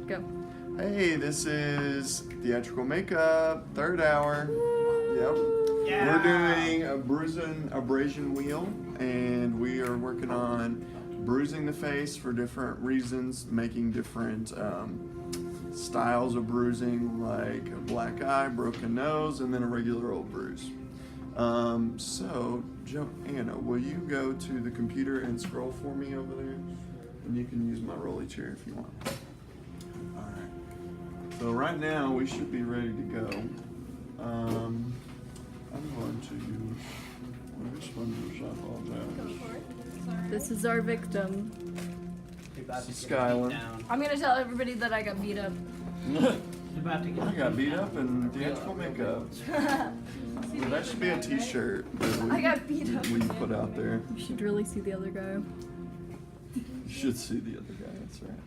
Go. Hey, this is Theatrical Makeup, third hour. Yep. Yeah. We're doing a bruising abrasion wheel, and we are working on bruising the face for different reasons, making different styles of bruising, like a black eye, broken nose, and then a regular old bruise. So, Joanna, will you go to the computer and scroll for me over there? And you can use my rolly chair if you want. Alright. So right now we should be ready to go. I'm going to which one do I apologize? This is our victim. This is Skylar. I'm gonna tell everybody that I got beat up. I got beat up in theatrical makeup. Well, that should be a t-shirt that I got beat up. we put out there. You should really see the other guy. You should see the other guy, that's right.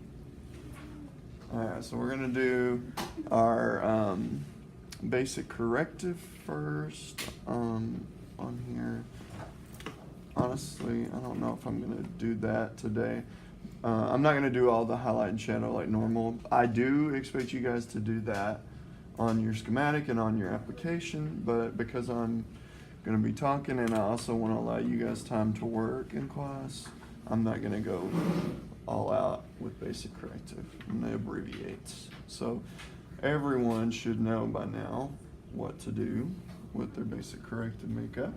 Alright, so we're gonna do our basic corrective first on here. Honestly, I don't know if I'm gonna do that today. I'm not gonna do all the highlight and shadow like normal. I do expect you guys to do that on your schematic and on your application, but because I'm gonna be talking and I also wanna allow you guys time to work in class, I'm not gonna go all out with basic corrective. I'm gonna abbreviate. So everyone should know by now what to do with their basic corrective makeup.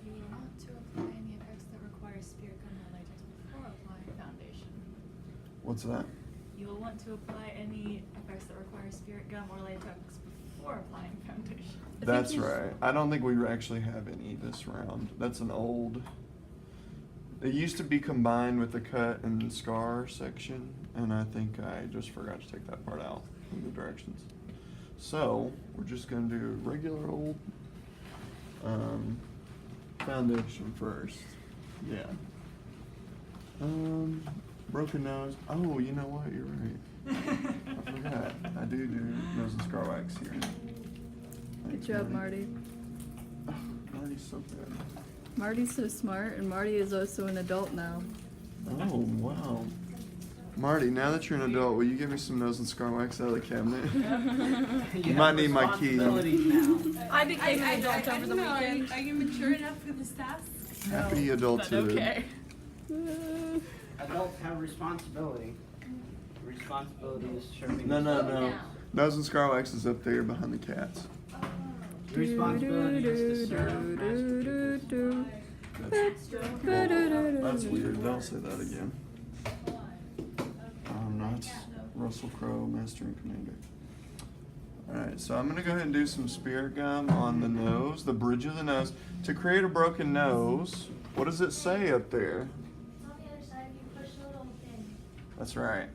You will want to apply any effects that require spirit gum or latex before applying foundation. What's that? You will want to apply any effects that require spirit gum or latex before applying foundation. That's right. I don't think we actually have any this round. That's an old. It used to be combined with the cut and scar section, and I think I just forgot to take that part out in the directions. So we're just gonna do regular old foundation first. Yeah. Broken nose. Oh, you know what? You're right. I forgot. I do nose and scar wax here. Good Thanks, job, Marty. Oh, Marty's so good. Marty's so smart, and Marty is also an adult now. Oh, wow. Marty, now that you're an adult, will you give me some nose and scar wax out of the cabinet? You might need my key. I became an adult over the weekend. Are you mature enough for this task? Happy adulthood. Okay. Adults have responsibility. Responsibility is serving. No. Nose and scar wax is up there behind the cats. Responsibility is to serve. That's weird. Don't say that again. I'm not Russell Crowe, Master and Commander. Alright, so I'm going to go ahead and do some spirit gum on the nose, the bridge of the nose. To create a broken nose, what does it say up there? On the other side, you push the little thing. That's right.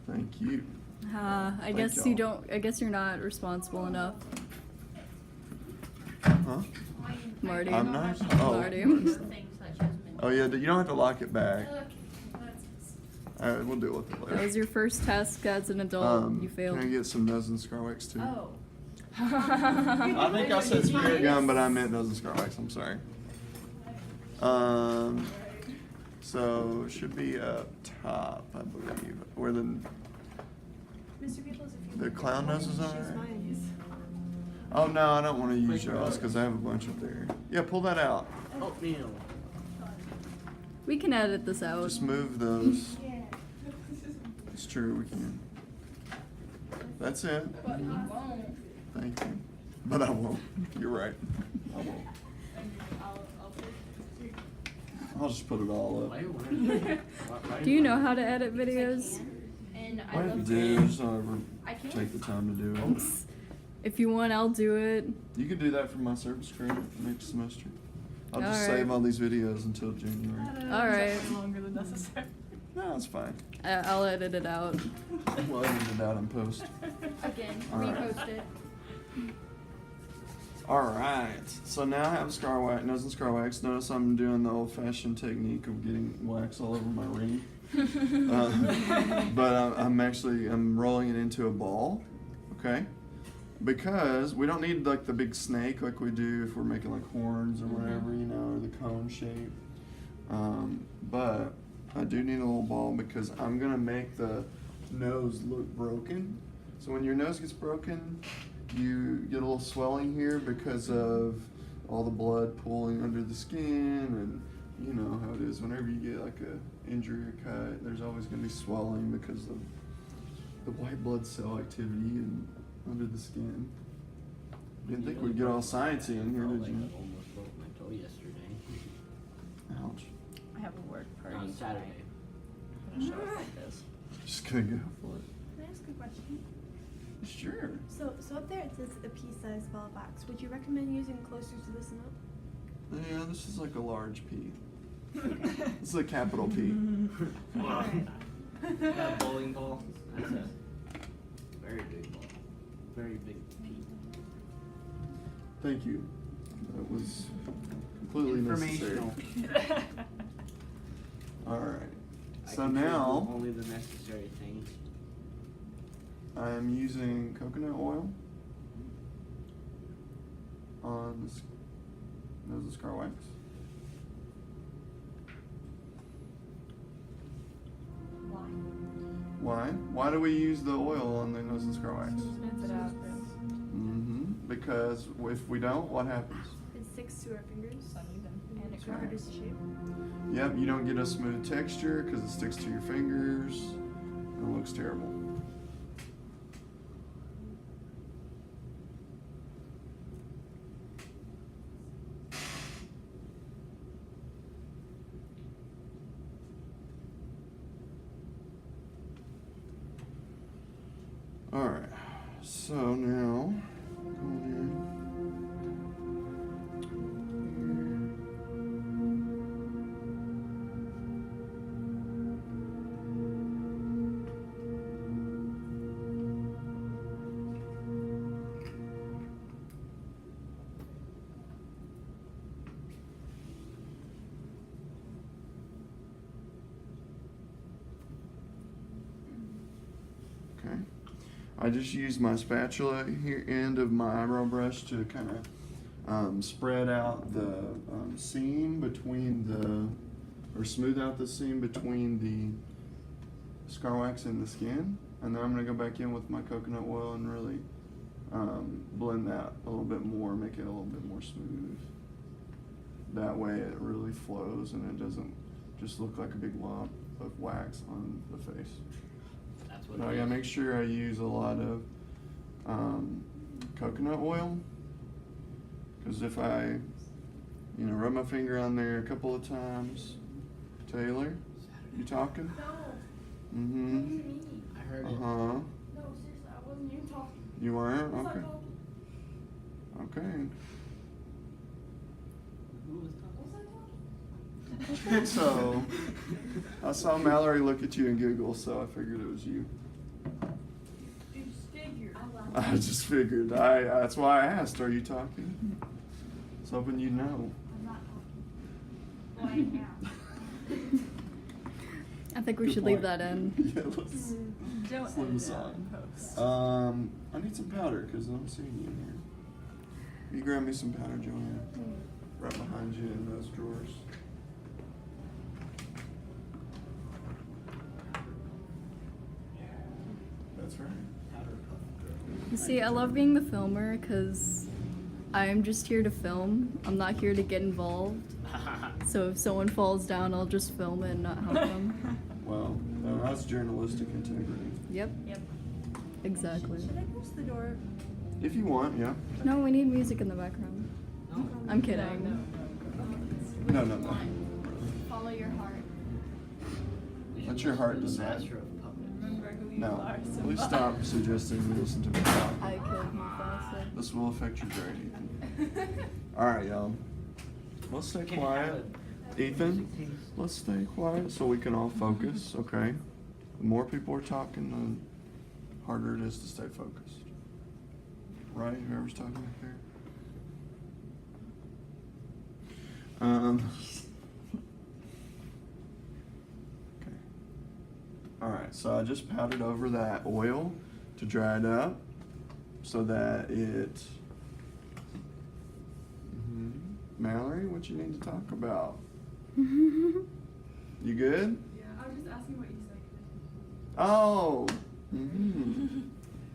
Thank you. I Thank guess y'all. you don't. I guess you're not responsible enough, Huh? Marty. I'm not? Oh. Marty. Oh yeah, you don't have to lock it back. Okay, that's Alright, we'll deal with it That later. was your first test as an adult. You failed. Can I get some nose and scar wax too? Oh. I think I said spirit gum, but I meant nose and scar wax. I'm sorry. So it should be up top, I believe, where the Mr. Peoples, if you clown noses are. choose mine. Oh no, I don't want to use yours because I have a bunch up there. Yeah, pull that out. Oatmeal. We can edit this out. Just move those. It's true, we can. That's it. Thank you. But I won't. You're right. I won't. I'll just put it all up. Do you know how to edit videos? And I do, just don't ever I can't. take the time to do it. If you want, I'll do it. You can do that for my service credit next semester. I'll just Alright. save all these videos until January. All right. Longer than necessary. No, it's fine. I'll edit it out. We'll edit it out in post. Again, Alright. repost it. Alright, so now I have scar wax, nose and scar wax. Notice I'm doing the old-fashioned technique of getting wax all over my ring. But I'm rolling it into a ball, okay? Because we don't need like the big snake like we do if we're making like horns or whatever, you know, or the cone shape. But I do need a little ball because I'm gonna make the nose look broken. So when your nose gets broken, you get a little swelling here because of all the blood pooling under the skin, and you know how it is whenever you get like a injury or cut, there's always gonna be swelling because of the white blood cell activity and under the skin. Didn't think we'd get all sciencey in here, did you? I almost broke my toe yesterday. Ouch. I have a work party On Saturday. I'm gonna show up like this. Just gonna go for it. Can I ask a question? Sure. So up there it says a pea-sized ball of wax. Would you recommend using closer to this amount? Yeah, this is like a large P. This is a capital P. That bowling ball, that's a very big ball. Very big pea. Thank you. That was completely necessary. Informational. All right. I So can choose now only the necessary things. I am using coconut oil on this nose and scar wax. Why? Why? Why do we use the oil on the nose and scar wax? Smooths it out. Because if we don't, what happens? It sticks to our fingers. Uneven. And it Right. covers the shape. Yep, you don't get a smooth texture because it sticks to your fingers and it looks terrible. All right, so now going in. Okay. I just use my spatula here end of my eyebrow brush to kind of spread out the seam between or smooth out the seam between the scar wax and the skin. And then I'm gonna go back in with my coconut oil and really blend that a little bit more, make it a little bit more smooth. That way it really flows and it doesn't just look like a big lump of wax on the face. That's what But I it gotta is. make sure I use a lot of coconut oil, because if I, rub my finger on there a couple of times, Taylor, you talking? No. Mm-hmm. What do you mean? I heard it. Uh-huh. No, seriously, I wasn't even talking. You weren't? I was Okay. not talking. Okay. Who was Was I talking? So, I saw Mallory look at you and giggle, so I figured it was you. You just figured. I just figured. That's why I asked, are you talking? I was hoping you'd know. I'm not talking. Well, I am now. I think we Good should point. leave that in. Yeah, let's Don't let's leave edit this it out on. in post. I need some powder because I'm seeing you in here. You grab me some powder, Joanna. Right behind you in those drawers. That's right. You see, I love being the filmer because I'm just here to film. I'm not here to get involved. So if someone falls down, I'll just film it and not help them. Well, that's journalistic integrity. Yep, Yep. exactly. Should I close the door? If you want, yeah. No, we need music in the background. No. I'm kidding. No, no, no. Follow your heart. We Let should your heart listen to decide. the Master of Puppets. Remember who you No. are. Please stop suggesting we listen to me talk. I killed Mufasa. This will affect your grade, Ethan. Alright, y'all. Let's stay Can't quiet. have Ethan, music taste. let's stay quiet so we can all focus, okay? The more people are talking, the harder it is to stay focused. Right? Whoever's talking back there. Okay. Alright, so I just powdered over that oil to dry it up so that it. Mallory, what you need to talk about? You good? Yeah. Oh.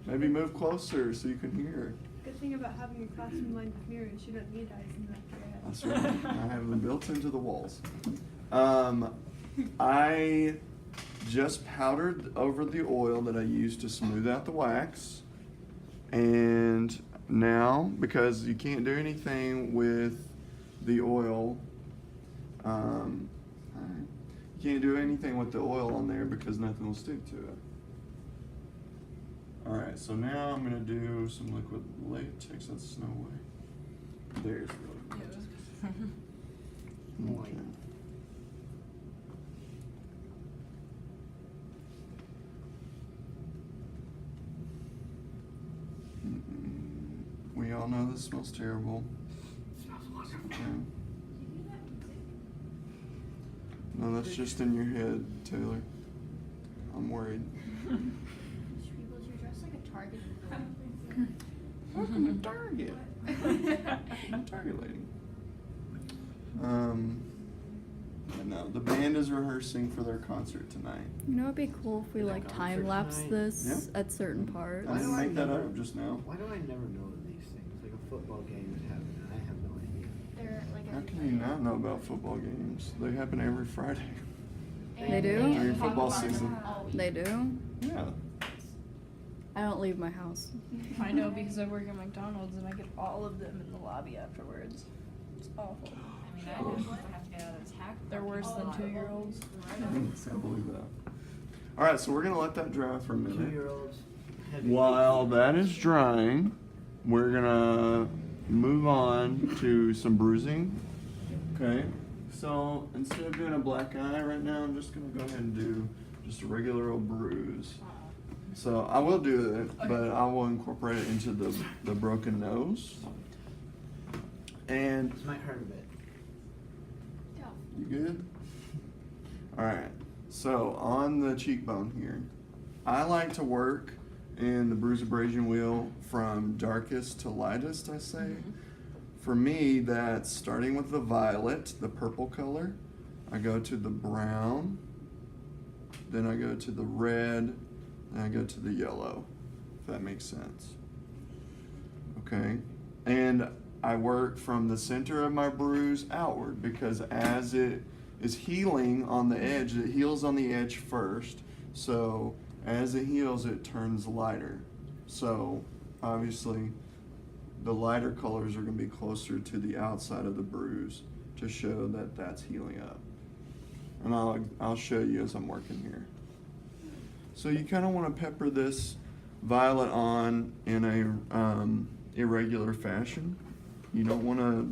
Maybe move closer so you can hear. Good thing about having a classroom lined with mirrors, you don't need eyes in the back of your head. That's right. I have them built into the walls. I just powdered over the oil that I used to smooth out the wax. And now, because you can't do anything with the oil, you can't do anything with the oil on there because nothing will stick to it. Alright, so now I'm gonna do some liquid latex. That's Snow White. There's really good. Okay. We all know this smells terrible. Okay. No, that's just in your head, Taylor. I'm worried. You're dressed like a Target. Welcome to Target. Target lady. No, the band is rehearsing for their concert tonight. You know, it'd be cool if we Is it like concert time lapse tonight? this at certain parts. I Why didn't do I make that never- up just now. Why do I never know these things? Like a football game is happening, I have no idea. They're like How can you not know about football games? They happen every Friday. They do? During football season. They do? Yeah. I don't leave my house. I know because I work at McDonald's and I get all of them in the lobby afterwards. It's awful. I mean, I have to get out of this hack. They're worse than 2-year-olds. I believe that. Alright, so we're gonna let that dry for a minute. 2-year-olds. heavy While weights. that is drying, we're gonna move on to some bruising. Okay, so instead of doing a black eye right now, I'm just gonna go ahead and do just a regular old bruise. So I will do it, but I will incorporate it into the broken nose. And This might hurt a bit. you good? Alright, so on the cheekbone here, I like to work in the bruise abrasion wheel from darkest to lightest, I say. For me, that's starting with the violet, the purple color. I go to the brown, then I go to the red, then I go to the yellow, if that makes sense. Okay, and I work from the center of my bruise outward because as it is healing on the edge, it heals on the edge first. So as it heals, it turns lighter. So obviously the lighter colors are going to be closer to the outside of the bruise to show that that's healing up. And I'll show you as I'm working here. So you kind of want to pepper this violet on in a irregular fashion. You don't want to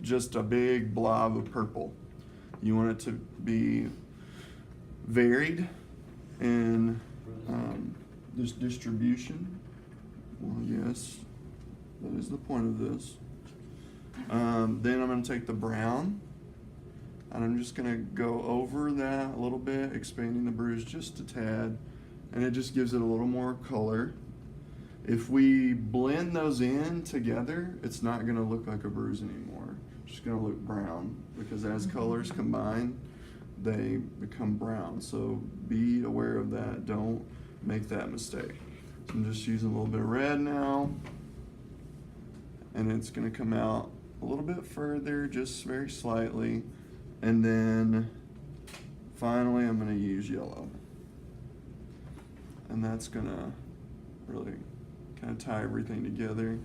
just a big blob of purple. You want it to be varied in this distribution. Well, yes, that is the point of this. Then I'm going to take the brown, and I'm just going to go over that a little bit, expanding the bruise just a tad, and it just gives it a little more color. If we blend those in together, it's not going to look like a bruise anymore. It's just going to look brown, because as colors combine, they become brown. So be aware of that. Don't make that mistake. So I'm just using a little bit of red now, and it's going to come out a little bit further, just very slightly, and then finally I'm going to use yellow, and that's going to really kind of tie everything together.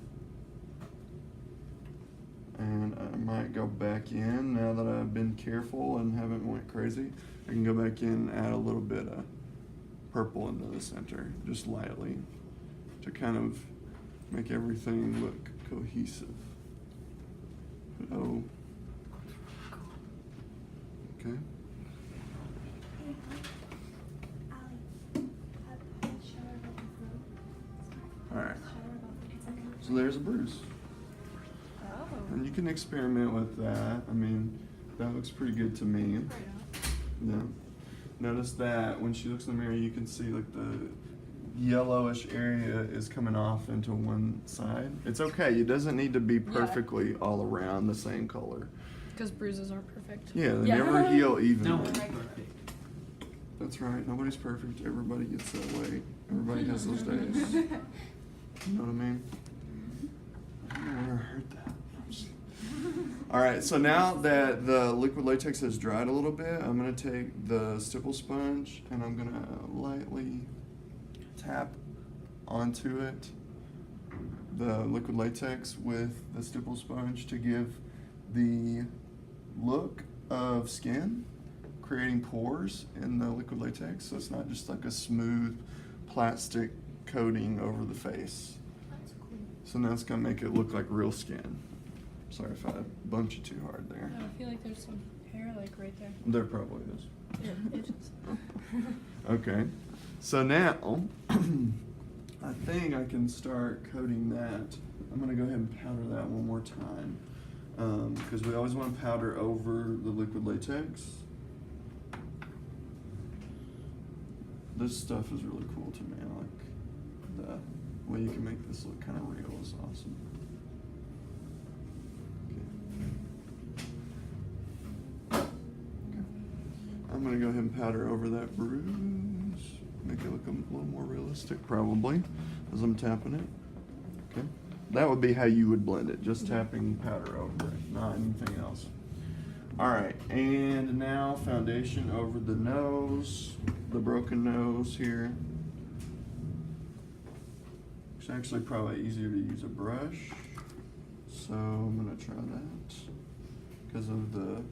And I might go back in now that I've been careful and haven't went crazy. I can go back in and add a little bit of purple into the center, just lightly, to kind of make everything look cohesive. Oh. Okay. Alright. So there's a bruise. Oh. And you can experiment with that. I mean, that looks pretty good to me. Yeah. Notice that when she looks in the mirror, you can see like the yellowish area is coming off into one side. It's okay. It doesn't need to be perfectly all around the same color. Because bruises aren't perfect. Yeah, they never heal evenly. No, perfect. That's right. Nobody's perfect. Everybody gets that way. Everybody has those days. You know what I mean? I don't know where I heard that. All right, so now that the liquid latex has dried a little bit, I'm gonna take the stipple sponge and I'm gonna lightly tap onto it, the liquid latex with the stipple sponge to give the look of skin, creating pores in the liquid latex, so it's not just like a smooth plastic coating over the face. That's cool. So now it's gonna make it look like real skin. Sorry if I bumped you too hard there. No, I feel like there's some hair like right there. There probably is. Yeah, it is. Okay, so now I think I can start coating that. I'm gonna go ahead and powder that one more time because we always want to powder over the liquid latex. This stuff is really cool to me. I like the way you can make this look kind of real is awesome. I'm gonna go ahead and powder over that bruise, make it look a little more realistic probably, as I'm tapping it. Okay, that would be how you would blend it, just tapping powder over it, not anything else. All right, and now foundation over the nose, the broken nose here. It's actually probably easier to use a brush, so I'm gonna try that because of the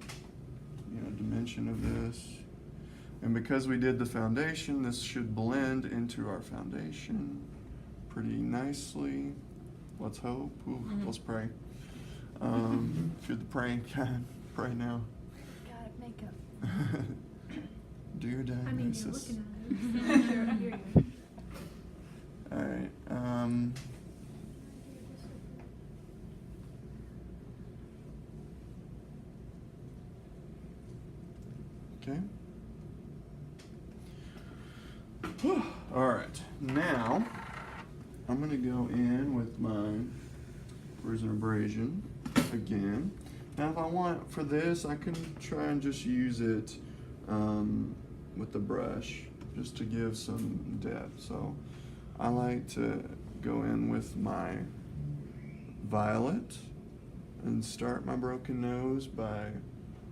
dimension of this. And because we did the foundation, this should blend into our foundation pretty nicely. Let's hope. Ooh, let's pray. If you're the praying kind, pray now. Got it, makeup. Do your I mean, you're diagnosis. looking at it. Sure, I hear you. All right. Okay. All right. Now, I'm going to go in with my Bruise and Abrasion again. Now, if I want for this, I can try and just use it with the brush just to give some depth. So I like to go in with my violet and start my broken nose by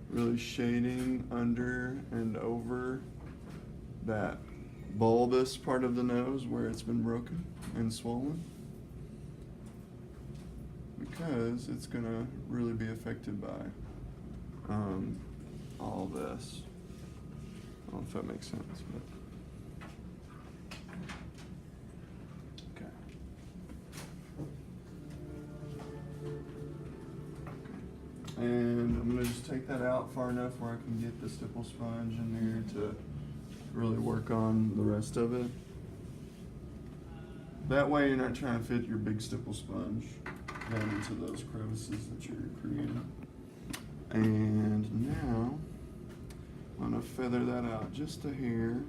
really shading under and over that bulbous part of the nose where it's been broken and swollen, because it's gonna really be affected by all this. I don't know if that makes sense, but okay. And I'm gonna just take that out far enough where I can get the stipple sponge in there to really work on the rest of it. That way you're not trying to fit your big stipple sponge down into those crevices that you're creating. And now I'm gonna feather that out just a hair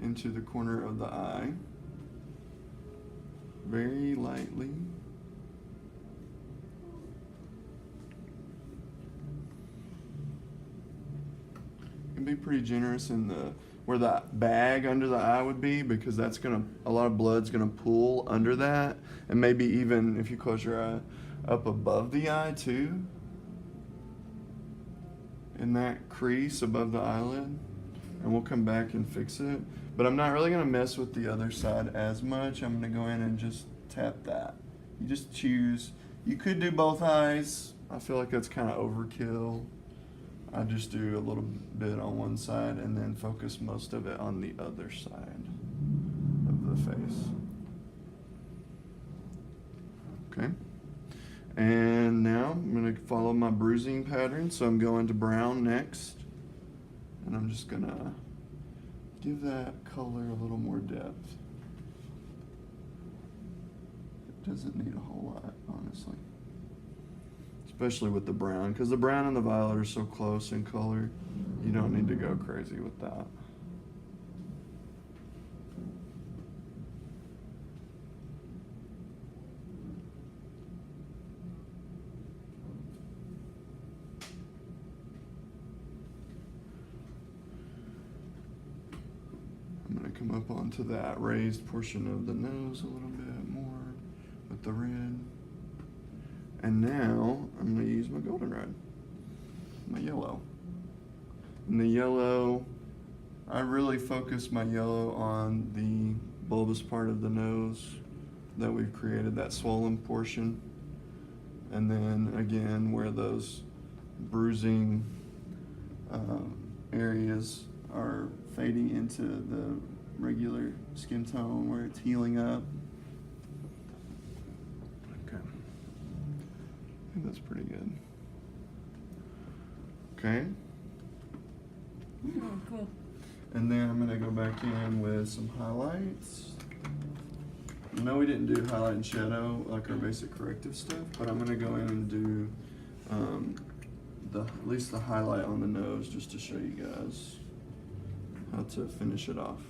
into the corner of the eye, very lightly. Can be pretty generous in the where the bag under the eye would be, because that's gonna, a lot of blood's gonna pool under that, and maybe even if you close your eye, up above the eye too, in that crease above the eyelid, and we'll come back and fix it. But I'm not really gonna mess with the other side as much. I'm gonna go in and just tap that. You just choose. You could do both eyes. I feel like that's kind of overkill. I just do a little bit on one side and then focus most of it on the other side of the face. Okay. And now I'm going to follow my bruising pattern. So I'm going to brown next. And I'm just going to give that color a little more depth. It doesn't need a whole lot, honestly. Especially with the brown, because the brown and the violet are so close in color, you don't need to go crazy with that. I'm gonna come up onto that raised portion of the nose a little bit more with the red. And now I'm gonna use my goldenrod, my yellow. And the yellow, I really focus my yellow on the bulbous part of the nose that we've created, that swollen portion. And then again, where those bruising areas are fading into the regular skin tone where it's healing up. Okay. I think that's pretty good. Okay. Oh, cool. And then I'm gonna go back in with some highlights. I know we didn't do highlight and shadow like our basic corrective stuff, but I'm gonna go in and do at least the highlight on the nose just to show you guys how to finish it off.